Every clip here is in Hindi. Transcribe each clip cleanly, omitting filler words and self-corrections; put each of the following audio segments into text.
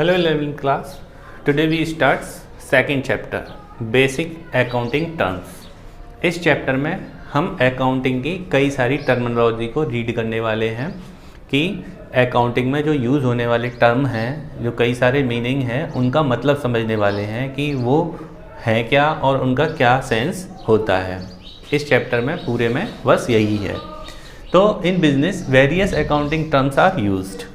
Hello 11th class. Today we start second chapter Basic Accounting Terms. इस चैप्टर में हम अकाउंटिंग की कई सारी टर्मिनोलॉजी को रीड करने वाले हैं कि अकाउंटिंग में जो यूज़ होने वाले टर्म हैं, जो कई सारे मीनिंग हैं, उनका मतलब समझने वाले हैं कि वो हैं क्या और उनका क्या सेंस होता है। इस चैप्टर में पूरे में बस यही है। तो in business various accounting terms are used.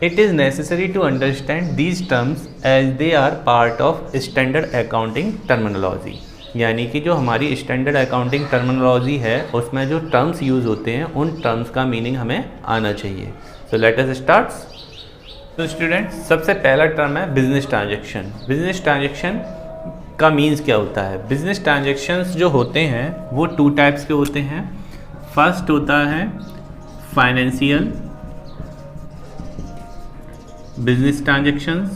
It is necessary to understand these terms as they are part of standard accounting terminology. यानी कि जो हमारी स्टैंडर्ड अकाउंटिंग टर्मिनोलॉजी है उसमें जो टर्म्स यूज़ होते हैं उन टर्म्स का मीनिंग हमें आना चाहिए. So let us start. तो स्टूडेंट्स, सबसे पहला टर्म है बिजनेस ट्रांजैक्शन. बिजनेस ट्रांजैक्शन का मीन्स क्या होता है? बिजनेस ट्रांजैक्शंस जो होते हैं वो टू टाइप्स के होते हैं. फर्स्ट होता है financial business transactions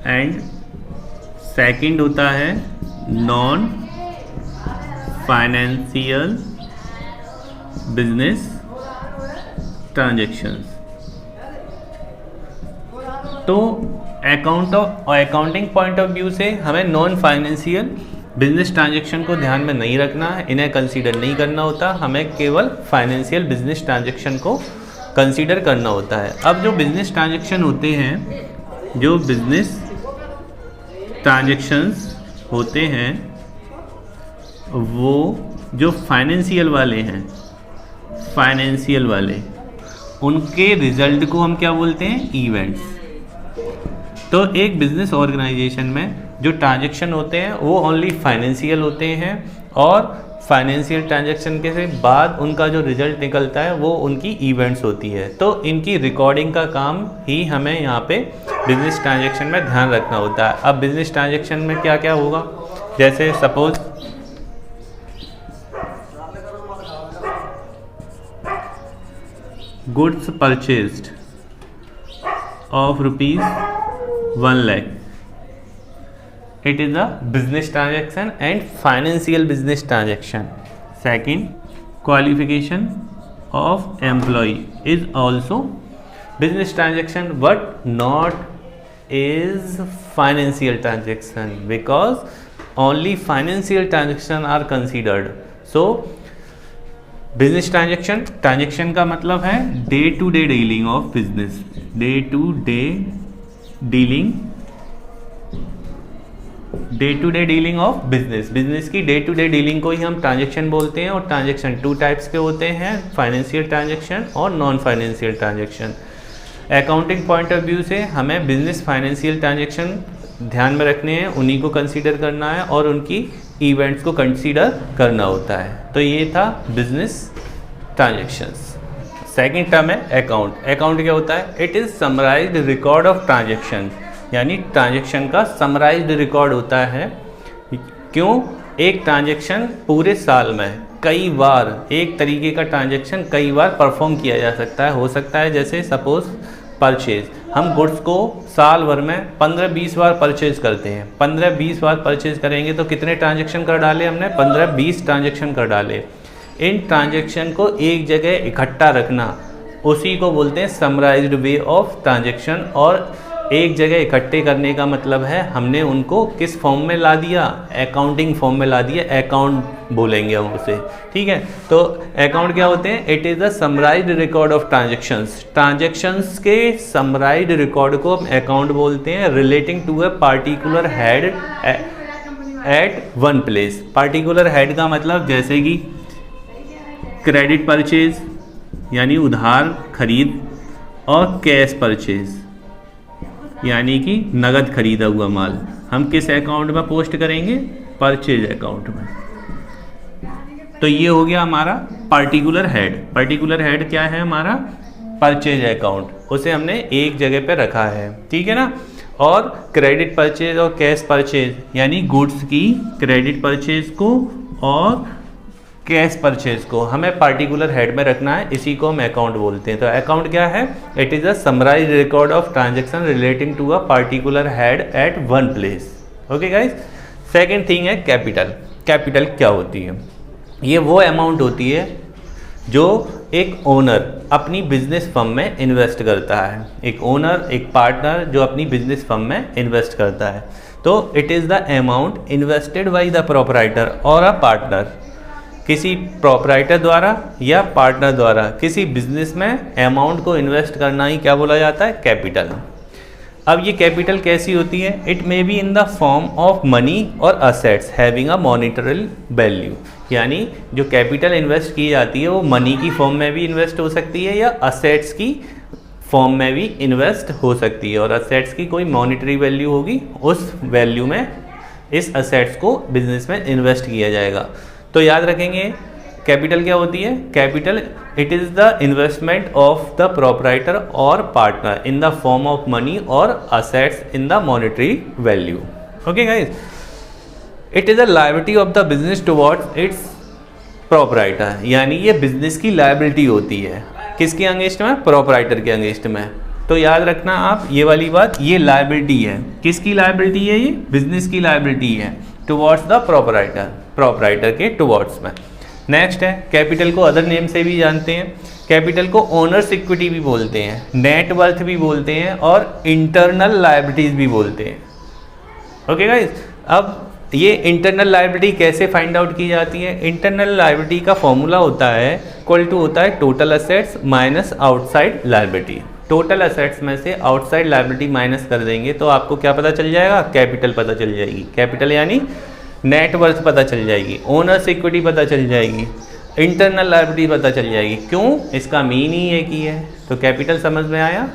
and second होता है नॉन फाइनेंशियल बिजनेस ट्रांजैक्शंस. तो अकाउंटिंग पॉइंट ऑफ व्यू से हमें नॉन फाइनेंशियल बिजनेस ट्रांजैक्शन को ध्यान में नहीं रखना है, इन्हें कंसीडर नहीं करना होता. हमें केवल फाइनेंशियल बिजनेस ट्रांजैक्शन को कंसीडर करना होता है. अब जो बिजनेस ट्रांजैक्शन होते हैं, जो बिजनेस ट्रांजैक्शंस होते हैं वो जो फाइनेंशियल वाले हैं, फाइनेंशियल वाले, उनके रिजल्ट को हम क्या बोलते हैं? इवेंट्स. तो एक बिजनेस ऑर्गेनाइजेशन में जो ट्रांजैक्शन होते हैं वो ओनली फाइनेंशियल होते हैं और फाइनेंशियल ट्रांजैक्शन के से बाद उनका जो रिजल्ट निकलता है वो उनकी इवेंट्स होती है. तो इनकी रिकॉर्डिंग का काम ही हमें यहाँ पे बिजनेस ट्रांजैक्शन में ध्यान रखना होता है. अब बिजनेस ट्रांजैक्शन में क्या क्या होगा? जैसे suppose goods purchased of ₹1 lakh. It is a business transaction and financial business transaction. Second, qualification of employee is also business transaction but not is financial transaction because only financial transaction are considered. So business transaction का मतलब है day to day dealing of business, day to day dealing of business की डे टू डे डीलिंग को ही हम ट्रांजैक्शन बोलते हैं. और ट्रांजैक्शन टू टाइप्स के होते हैं, फाइनेंशियल ट्रांजैक्शन और non financial transaction. Accounting point of view से हमें बिजनेस फाइनेंशियल ट्रांजैक्शन ध्यान में रखने हैं, उन्हीं को कंसीडर करना है और उनकी इवेंट्स को कंसीडर करना होता है. तो ये था बिजनेस ट्रांजैक्शंस. सेकेंड टर्म है अकाउंट. अकाउंट क्या होता है? It is summarised record of transaction. यानी ट्रांजैक्शन का समराइज्ड रिकॉर्ड होता है. क्यों? एक ट्रांजैक्शन पूरे साल में कई बार, एक तरीके का ट्रांजैक्शन कई बार परफॉर्म किया जा सकता है. हो सकता है जैसे सपोज परचेज, हम गुड्स को साल भर में 15-20 बार परचेज करते हैं. 15-20 बार परचेज करेंगे तो कितने ट्रांजैक्शन कर डाले हमने? 15-20 ट्रांजैक्शन कर डाले. इन ट्रांजैक्शन को एक जगह इकट्ठा रखना, उसी को बोलते हैं समराइज्ड वे ऑफ ट्रांजैक्शन. और एक जगह इकट्ठे करने का मतलब है हमने उनको किस फॉर्म में ला दिया? अकाउंटिंग फॉर्म में ला दिया. अकाउंट बोलेंगे हम उसे, ठीक है. तो अकाउंट क्या होते हैं? It is a summarised record of transactions. Transactions के समराइज्ड रिकॉर्ड को हम अकाउंट बोलते हैं. Relating to a particular head at one place. Particular head का मतलब जैसे कि क्रेडिट परचेज यानी उधार खरीद, और कैश परचेज यानी कि नगद खरीदा हुआ माल हम किस अकाउंट में पोस्ट करेंगे? परचेज अकाउंट में. तो ये हो गया हमारा पार्टिकुलर हेड. पार्टिकुलर हेड क्या है? हमारा परचेज अकाउंट. उसे हमने एक जगह पे रखा है, ठीक है ना. और क्रेडिट परचेज और कैश परचेज यानी गुड्स की क्रेडिट परचेज को और कैश परचेज को हमें पार्टिकुलर हेड में रखना है. इसी को हम अकाउंट बोलते हैं. तो अकाउंट क्या है? It is a summarised record of transaction relating to a particular head at one place. Okay guys. Second thing है कैपिटल. कैपिटल क्या होती है? ये वो अमाउंट होती है जो एक ओनर अपनी बिजनेस फर्म में इन्वेस्ट करता है, एक ओनर, एक पार्टनर जो अपनी बिजनेस फर्म में इन्वेस्ट करता है, तो it is the amount invested bye the proprietor और अ पार्टनर। किसी प्रोपराइटर द्वारा या पार्टनर द्वारा किसी बिजनेस में अमाउंट को इन्वेस्ट करना ही क्या बोला जाता है? कैपिटल। अब ये कैपिटल कैसी होती है? It may be in the form of money और assets having a monetary value. यानी जो कैपिटल इन्वेस्ट की जाती है वो मनी की फॉर्म में भी इन्वेस्ट हो सकती है या असेट्स की फॉर्म में भी इन्वेस्ट हो सकती है, और असेट्स की कोई मॉनिटरी वैल्यू होगी, उस वैल्यू में इस असेट्स को बिजनेस में इन्वेस्ट किया जाएगा। तो याद रखेंगे कैपिटल क्या होती है? Capital it is the investment of the proprietor और partner in the form of money और assets in the monetary value. Okay guys, it is a liability of the business towards its proprietor. यानी ये बिजनेस की लायबिलिटी होती है, किसके अगेंस्ट में? प्रोपराइटर के अगेंस्ट में। तो याद रखना आप ये वाली बात, ये लायबिलिटी है। किसकी लायबिलिटी है? ये बिजनेस की लायबिलिटी है टुवर्ड्स द प्रोपराइटर, प्रोपराइटर के टुवर्ड्स में। नेक्स्ट है कैपिटल को अदर नेम से भी जानते हैं। कैपिटल को ओनर्स इक्विटी भी बोलते हैं, नेट वर्थ भी बोलते हैं और इंटरनल लायबिलिटीज भी बोलते हैं। ओके गाइज, अब ये इंटरनल लायबिलिटी कैसे फाइंड आउट की जाती है? इंटरनल लायबिलिटी का फॉर्मूला होता है इक्वल टू होता है total assets minus outside liability. Total assets में से आउटसाइड लायबिलिटी माइनस कर देंगे तो आपको क्या पता चल जाएगा? कैपिटल पता चल जाएगी। कैपिटल यानी नेट वर्थ पता चल जाएगी, ओनर्स इक्विटी पता चल जाएगी, इंटरनल लायबिलिटी पता चल जाएगी। क्यों? इसका मीन ही एक ही है। तो कैपिटल समझ में आया?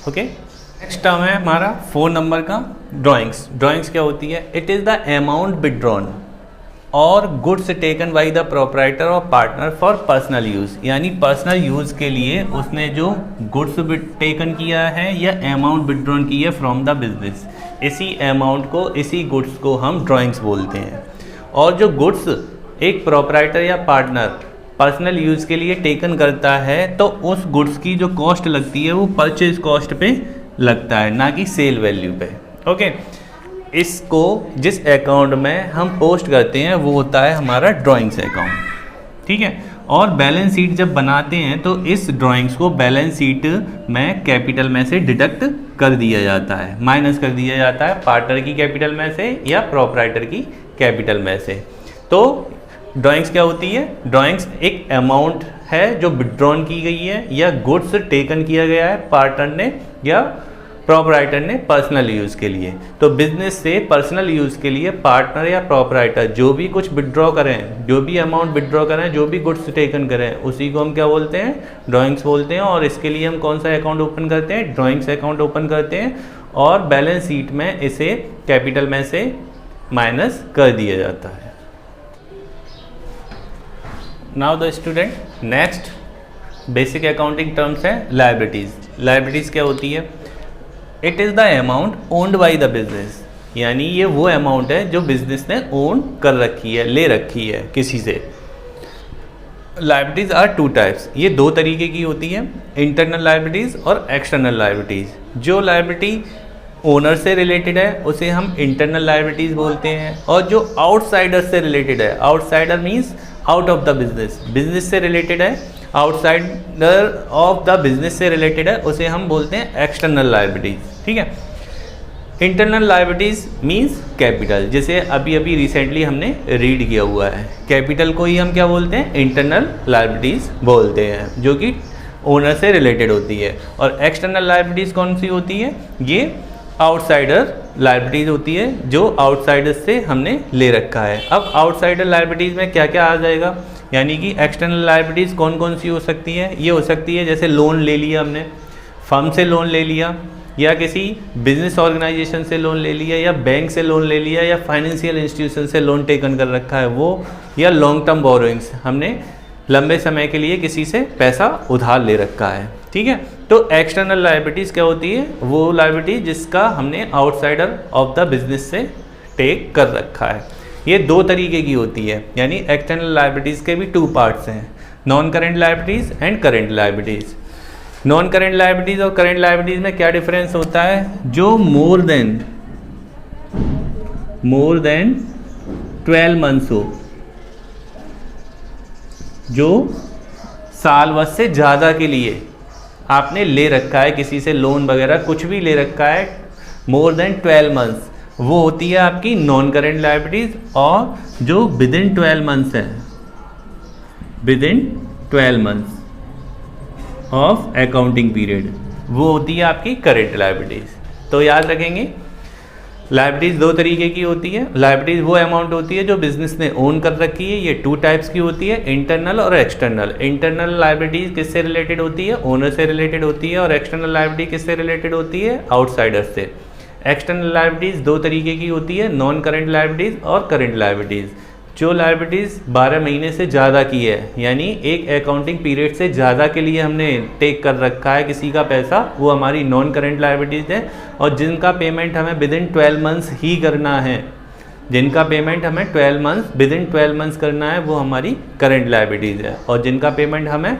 ओके। नेक्स्ट टर्म है हमारा 4 नंबर का ड्राइंग्स। ड्राइंग्स क्या होती है? It is the amount withdrawn और goods taken by the proprietor और पार्टनर फॉर पर्सनल यूज़। यानी पर्सनल यूज़ के लिए उसने जो गुड्स टेकन किया है या अमाउंट विड्रॉन की है फ्रॉम द बिजनेस, इसी अमाउंट को, इसी गुड्स को हम ड्राइंग्स बोलते हैं। और जो गुड्स एक प्रोपराइटर या पार्टनर पर्सनल यूज़ के लिए टेकन करता है तो उस गुड्स की जो कॉस्ट लगती है वो परचेज कॉस्ट पे लगता है, ना कि सेल वैल्यू पे। ओके, इसको जिस अकाउंट में हम पोस्ट करते हैं वो होता है हमारा ड्राइंग्स अकाउंट। ठीक है, और बैलेंस शीट जब बनाते हैं तो इस ड्राइंग्स को बैलेंस शीट में कैपिटल में से डिडक्ट कर दिया जाता है, माइनस कर दिया जाता है पार्टनर की कैपिटल में से या प्रोपराइटर की कैपिटल में से। तो ड्राइंग्स क्या होती है? ड्राइंग्स एक अमाउंट है जो विड्रॉन की गई है या गुड्स टेकन किया गया है पार्टनर ने या प्रोपराइटर ने पर्सनल यूज़ के लिए। तो बिजनेस से पर्सनल यूज़ के लिए पार्टनर या प्रोपराइटर जो भी कुछ विड्रॉ करें, जो भी अमाउंट विड्रॉ करें, जो भी गुड्स टेकन करें, उसी को हम क्या बोलते हैं? ड्राइंग्स बोलते हैं। और इसके लिए हम कौन सा अकाउंट ओपन करते हैं? ड्राइंग्स अकाउंट ओपन करते हैं और बैलेंस शीट में इसे कैपिटल में से माइनस कर दिया जाता है। Now the student, next basic accounting terms है लायबिलिटीज़। लायबिलिटीज़ क्या होती है? It is the amount owned by the business. यानी ये वो अमाउंट है जो बिजनेस ने ओन कर रखी है, ले रखी है किसी से। Liabilities are 2 types. ये 2 तरीके की होती है, इंटरनल लायबिलिटीज़ और एक्सटर्नल लायबिलिटीज़। जो लायबिलिटी ओनर से रिलेटेड है उसे हम इंटरनल लायबिलिटीज़ बोलते हैं, और जो आउटसाइडर से रिलेटेड है, outsider means out of the business, business से रिलेटेड है, आउटसाइडर ऑफ द बिजनेस से रिलेटेड है, उसे हम बोलते हैं एक्सटर्नल लायबिलिटीज। ठीक है, इंटरनल लायबिलिटीज मींस कैपिटल, जैसे अभी अभी रिसेंटली हमने रीड किया हुआ है। कैपिटल को ही हम क्या बोलते हैं? इंटरनल लायबिलिटीज बोलते हैं, जो कि ओनर से रिलेटेड होती है। और एक्सटर्नल लायबिलिटीज कौन सी होती है? ये आउटसाइडर लायबिलिटीज होती है जो आउटसाइडर से हमने ले रखा है। अब आउटसाइडर लायबिलिटीज में क्या क्या आ जाएगा? यानी कि एक्सटर्नल लायबिलिटीज़ कौन कौन सी हो सकती है? ये हो सकती है जैसे लोन ले लिया हमने, फर्म से लोन ले लिया, या किसी बिजनेस ऑर्गेनाइजेशन से लोन ले लिया, या बैंक से लोन ले लिया, या फाइनेंशियल इंस्टीट्यूशन से लोन टेकन कर रखा है वो, या लॉन्ग टर्म बोरोइंग्स, हमने लंबे समय के लिए किसी से पैसा उधार ले रखा है। ठीक है, तो एक्सटर्नल लायबिलिटीज़ क्या होती है? वो लायबिलिटी जिसका हमने आउटसाइडर ऑफ द बिजनेस से टेक कर रखा है। ये 2 तरीके की होती है, यानी एक्सटर्नल लायबिलिटीज़ के भी 2 पार्ट्स हैं, non current liabilities and current liabilities. Non current liabilities और करेंट लायबिलिटीज़ में क्या डिफरेंस होता है? जो मोर देन 12 मंथ्स हो, जो साल वर्ष से ज़्यादा के लिए आपने ले रखा है, किसी से लोन वगैरह कुछ भी ले रखा है मोर देन 12 मंथ्स, वो होती है आपकी नॉन करेंट लायबिलिटीज। और जो विद इन 12 मंथ्स है, with in 12 months of accounting period, वो होती है आपकी करेंट लायबिलिटीज। तो याद रखेंगे लायबिलिटीज दो तरीके की होती है। लायबिलिटीज वो अमाउंट होती है जो बिजनेस ने ओन कर रखी है, ये 2 टाइप्स की होती है, इंटरनल और एक्सटर्नल। इंटरनल लायबिलिटीज किससे रिलेटेड होती है? ओनर से रिलेटेड होती है। और एक्सटर्नल लायबिलिटी किससे रिलेटेड होती है? आउटसाइडर से। एक्सटर्नल लायबिलिटीज दो तरीके की होती है, नॉन करेंट लायबिलिटीज और करेंट लायबिलिटीज। जो लायबिलिटीज़ 12 महीने से ज़्यादा की है, यानी एक अकाउंटिंग पीरियड से ज़्यादा के लिए हमने टेक कर रखा है किसी का पैसा, वो हमारी नॉन करेंट लायबिलिटीज़ है। और जिनका पेमेंट हमें विद इन 12 मंथ्स ही करना है, जिनका पेमेंट हमें 12 मंथ्स विद इन 12 मंथ्स करना है, वो हमारी करेंट लायबिलिटीज़ है। और जिनका पेमेंट हमें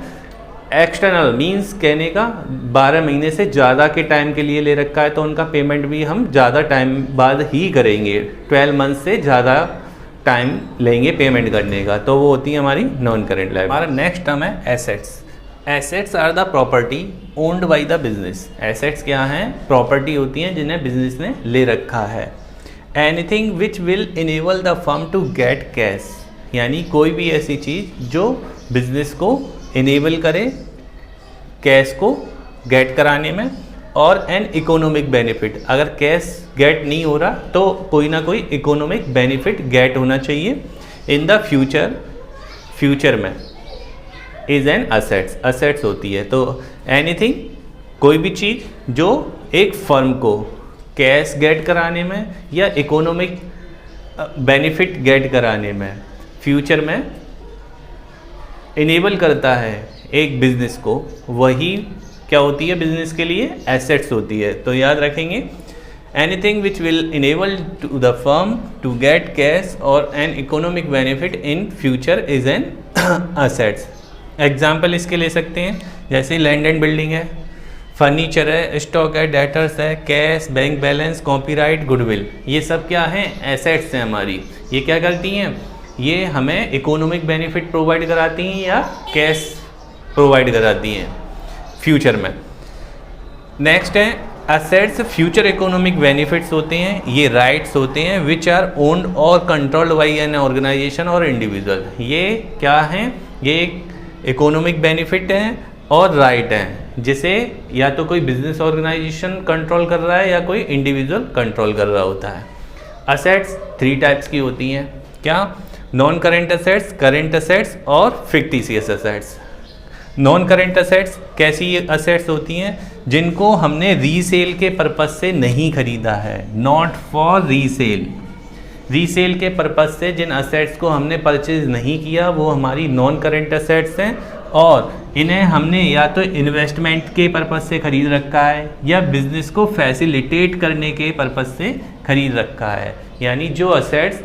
एक्सटर्नल मींस कहने का 12 महीने से ज़्यादा के टाइम के लिए ले रखा है, तो उनका पेमेंट भी हम ज़्यादा टाइम बाद ही करेंगे, 12 मंथ से ज़्यादा टाइम लेंगे पेमेंट करने का, तो वो होती है हमारी नॉन करेंट लायबिलिटी। हमारा नेक्स्ट टर्म है assets. Assets are the property owned by the business. Assets क्या हैं? प्रॉपर्टी होती हैं जिन्हें बिजनेस ने ले रखा है। Anything which will enable the firm to get cash, यानी कोई भी ऐसी चीज़ जो बिजनेस को इनेबल करे कैश को गेट कराने में। और एन इकोनॉमिक बेनिफिट, अगर कैश गेट नहीं हो रहा तो कोई ना कोई इकोनॉमिक बेनिफिट गेट होना चाहिए इन द फ्यूचर। फ्यूचर में इज एन असेट्स, असेट्स होती है। तो एनीथिंग कोई भी चीज़ जो एक फर्म को कैश गेट कराने में या इकोनॉमिक बेनिफिट गेट कराने में फ्यूचर में इनेबल करता है एक बिजनेस को, वही क्या होती है बिजनेस के लिए? एसेट्स होती है। तो याद रखेंगे anything which will enable to the firm to get cash और an economic benefit in future is an assets. Example इसके ले सकते हैं, जैसे लैंड एंड बिल्डिंग है, फर्नीचर है, स्टॉक है, डेटर्स है, cash, bank balance, copyright, goodwill, ये सब क्या हैं? एसेट्स हैं हमारी। ये क्या करती हैं? ये हमें इकोनॉमिक बेनिफिट प्रोवाइड कराती हैं या कैश प्रोवाइड कराती हैं फ्यूचर में। नेक्स्ट है असेट्स फ्यूचर इकोनॉमिक बेनिफिट्स होते हैं, ये राइट्स होते हैं विच आर ओन्ड और कंट्रोल्ड बाई एन ऑर्गेनाइजेशन और इंडिविजुअल। ये क्या हैं? ये इकोनॉमिक बेनिफिट हैं और राइट हैं जिसे या तो कोई बिजनेस ऑर्गेनाइजेशन कंट्रोल कर रहा है या कोई इंडिविजुअल कंट्रोल कर रहा होता है। असेट्स 3 टाइप्स की होती हैं, क्या? Non current assets, current assets और fictitious assets. Non current assets कैसी असेट्स होती हैं? जिनको हमने रीसेल के पर्पस से नहीं खरीदा है, नॉट फॉर रीसेल। रीसेल के पर्पस से जिन असेट्स को हमने परचेज नहीं किया वो हमारी नॉन करेंट असेट्स हैं। और इन्हें हमने या तो इन्वेस्टमेंट के पर्पस से खरीद रखा है या बिजनेस को फैसिलिटेट करने के पर्पस से खरीद रखा है, यानी जो assets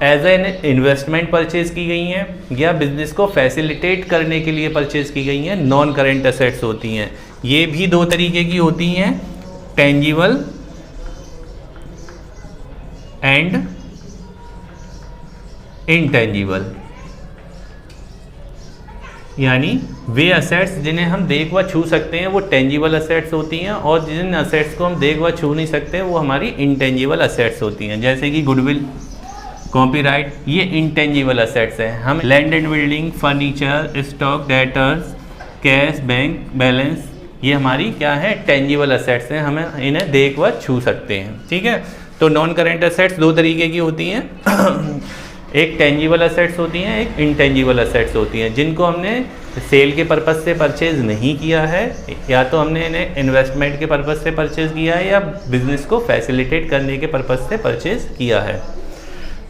as an investment purchase की गई हैं या बिजनेस को फैसिलिटेट करने के लिए परचेज की गई हैं, नॉन करेंट असेट्स होती हैं। ये भी 2 तरीके की होती हैं, टेंजिबल एंड इनटेंजिबल, यानी वे असेट्स जिन्हें हम देख व छू सकते हैं वो टेंजिबल असेट्स होती हैं, और जिन असेट्स को हम देख व छू नहीं सकते वो हमारी इनटेंजिबल असेट्स होती हैं, जैसे कि गुडविल, कॉपीराइट, ये इनटेंजिबल असेट्स हैं। हम land and building, furniture, stock, debtors, cash, bank balance, ये हमारी क्या है? टेंजिबल असेट्स हैं, हमें इन्हें देख व छू सकते हैं। ठीक है, तो नॉन करेंट असेट्स 2 तरीके की होती हैं एक टेंजिबल असेट्स होती हैं, एक इनटेंजिबल असेट्स होती हैं, जिनको हमने सेल के पर्पस से परचेज नहीं किया है, या तो हमने इन्हें इन्वेस्टमेंट के पर्पस से परचेज किया है या बिजनेस को फैसिलिटेट करने के पर्पस से परचेज किया है।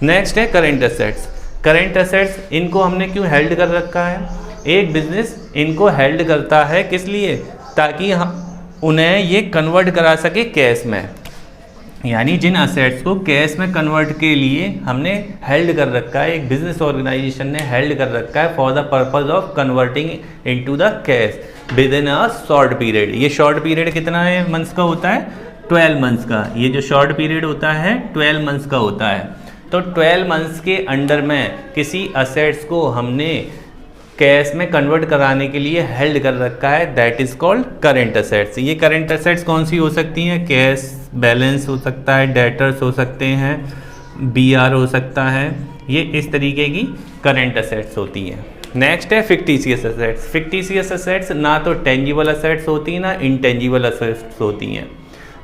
नेक्स्ट है करेंट असेट्स। करेंट असेट्स इनको हमने क्यों हेल्ड कर रखा है? एक बिजनेस इनको हेल्ड करता है किस लिए? ताकि हम उन्हें ये कन्वर्ट करा सके कैश में, यानी जिन असेट्स को कैश में कन्वर्ट के लिए हमने हेल्ड कर रखा है, एक बिजनेस ऑर्गेनाइजेशन ने हेल्ड कर रखा है for the purpose of converting into the cash with in a short period. ये शॉर्ट पीरियड कितना है मंथ्स का होता है? 12 मंथ्स का। ये जो शॉर्ट पीरियड होता है 12 मंथ्स का होता है। तो 12 मंथ्स के अंडर में किसी असेट्स को हमने कैश में कन्वर्ट कराने के लिए हेल्ड कर रखा है, that is called current assets. ये करेंट असेट्स कौन सी हो सकती हैं? कैश बैलेंस हो सकता है, डेटर्स हो सकते हैं, BR हो सकता है, ये इस तरीके की करेंट असेट्स होती हैं। नेक्स्ट है फिक्टिशियस असेट्स। फिक्टिशियस असेट्स ना तो टेंजिबल असेट्स होती हैं ना इंटेंजिबल असेट्स होती हैं,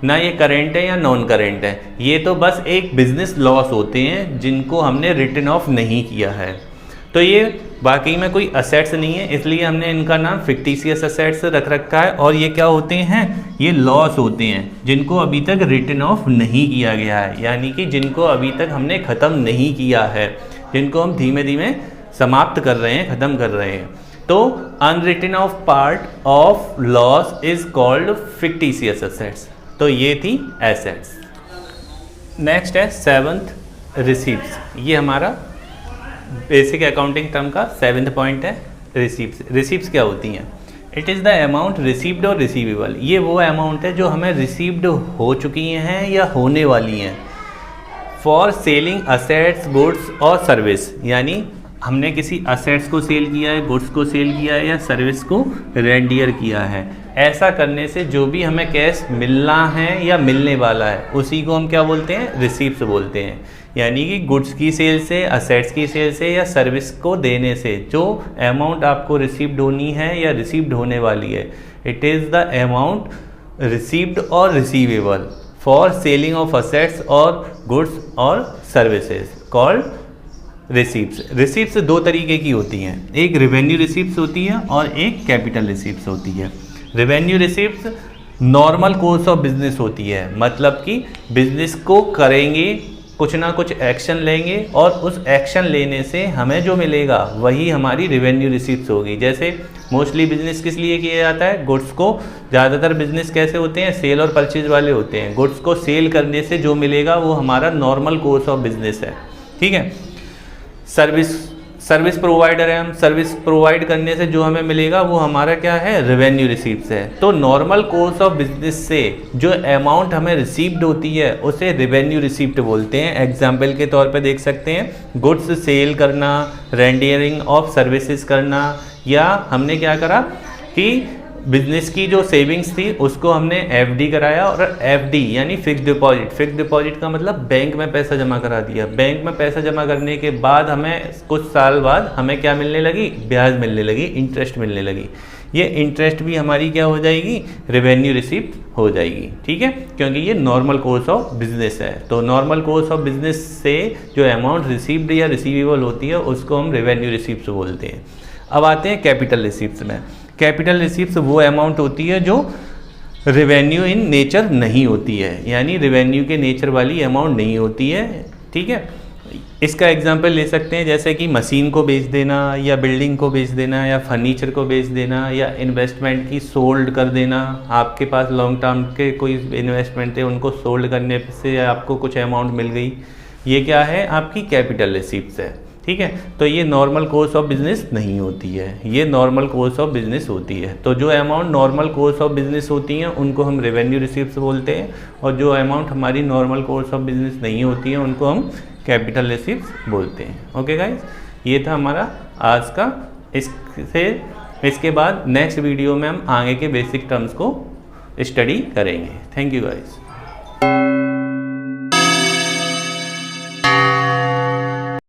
ना ये करेंट है या नॉन करेंट है, ये तो बस एक बिजनेस लॉस होते हैं जिनको हमने रिटन ऑफ नहीं किया है। तो ये बाकी में कोई असेट्स नहीं है, इसलिए हमने इनका नाम फिक्टिशियस असेट्स रख रखा है। और ये क्या होते हैं? ये लॉस होते हैं जिनको अभी तक रिटन ऑफ नहीं किया गया है, यानी कि जिनको अभी तक हमने ख़त्म नहीं किया है, जिनको हम धीमे धीमे समाप्त कर रहे हैं, ख़त्म कर रहे हैं। तो unwritten of part of loss is called fictitious assets. तो ये थी एसेट्स। नेक्स्ट है सेवंथ, रिसीप्ट्स। ये हमारा बेसिक अकाउंटिंग टर्म का 7th पॉइंट है, रिसीप्ट्स। रिसीप्ट्स क्या होती हैं? It is the amount received और रिसीवेबल। ये वो अमाउंट है जो हमें रिसीव्ड हो चुकी हैं या होने वाली हैं फॉर सेलिंग असेट्स, गुड्स और सर्विस। यानी हमने किसी असेट्स को सेल किया है, गुड्स को सेल किया है या सर्विस को रेंडियर किया है। ऐसा करने से जो भी हमें कैश मिलना है या मिलने वाला है उसी को हम क्या बोलते हैं? रिसीप्ट्स बोलते हैं। यानी कि गुड्स की सेल से, असेट्स की सेल से या सर्विस को देने से जो अमाउंट आपको रिसीव्ड होनी है या रिसीव्ड होने वाली है, it is the amount received और receivable for selling of assets और गुड्स और सर्विसेज कॉल्ड रिसीप्ट्स। रिसीप्ट्स दो तरीके की होती हैं, एक रेवेन्यू रिसीप्ट्स होती है और एक कैपिटल रिसीप्ट्स होती है। Revenue receipts normal course of business होती है, मतलब कि बिजनेस को करेंगे, कुछ ना कुछ एक्शन लेंगे और उस एक्शन लेने से हमें जो मिलेगा वही हमारी रेवेन्यू रिसीप्ट्स होगी। जैसे मोस्टली बिजनेस किस लिए किया जाता है? गुड्स को। ज़्यादातर बिजनेस कैसे होते हैं? सेल और परचेज वाले होते हैं। गुड्स को सेल करने से जो मिलेगा वो हमारा नॉर्मल कोर्स ऑफ बिजनेस है, ठीक है। सर्विस प्रोवाइडर है, हम सर्विस प्रोवाइड करने से जो हमें मिलेगा वो हमारा क्या है? रेवेन्यू रिसीप्ट्स है। तो नॉर्मल कोर्स ऑफ बिजनेस से जो अमाउंट हमें रिसीव्ड होती है उसे रेवेन्यू रिसीप्ट बोलते हैं। एग्जाम्पल के तौर पे देख सकते हैं, गुड्स सेल करना, रेंडियरिंग ऑफ सर्विसेज करना, या हमने क्या करा कि बिजनेस की जो सेविंग्स थी उसको हमने FD कराया, और FD यानी फिक्स डिपॉजिट। फिक्स डिपॉजिट का मतलब बैंक में पैसा जमा करा दिया। बैंक में पैसा जमा करने के बाद हमें कुछ साल बाद हमें क्या मिलने लगी? ब्याज मिलने लगी, इंटरेस्ट मिलने लगी। ये इंटरेस्ट भी हमारी क्या हो जाएगी? रेवेन्यू रिसीप्ट हो जाएगी, ठीक है, क्योंकि ये नॉर्मल कोर्स ऑफ बिजनेस है। तो नॉर्मल कोर्स ऑफ बिजनेस से जो अमाउंट रिसीव्ड या रिसीवेबल होती है उसको हम रेवेन्यू रिसीप्ट बोलते हैं। अब आते हैं कैपिटल रिसीप्ट्स में। कैपिटल रिसीप्ट्स वो अमाउंट होती है जो रेवेन्यू इन नेचर नहीं होती है, यानी रेवेन्यू के नेचर वाली अमाउंट नहीं होती है, ठीक है। इसका एग्जांपल ले सकते हैं जैसे कि मशीन को बेच देना, या बिल्डिंग को बेच देना, या फर्नीचर को बेच देना, या इन्वेस्टमेंट की सोल्ड कर देना। आपके पास लॉन्ग टर्म के कोई इन्वेस्टमेंट थे, उनको सोल्ड करने से आपको कुछ अमाउंट मिल गई, ये क्या है? आपकी कैपिटल रिसीप्ट्स है, ठीक है। तो ये नॉर्मल कोर्स ऑफ बिजनेस नहीं होती है, ये नॉर्मल कोर्स ऑफ बिजनेस होती है। तो जो amount normal course of business होती हैं उनको हम रेवेन्यू रिसीप्ट्स बोलते हैं, और जो अमाउंट हमारी नॉर्मल कोर्स ऑफ बिजनेस नहीं होती है उनको हम कैपिटल रिसीप्ट्स बोलते हैं। ओके गाइज, ये था हमारा आज का। इसके बाद नेक्स्ट वीडियो में हम आगे के बेसिक टर्म्स को स्टडी करेंगे। Thank you guys.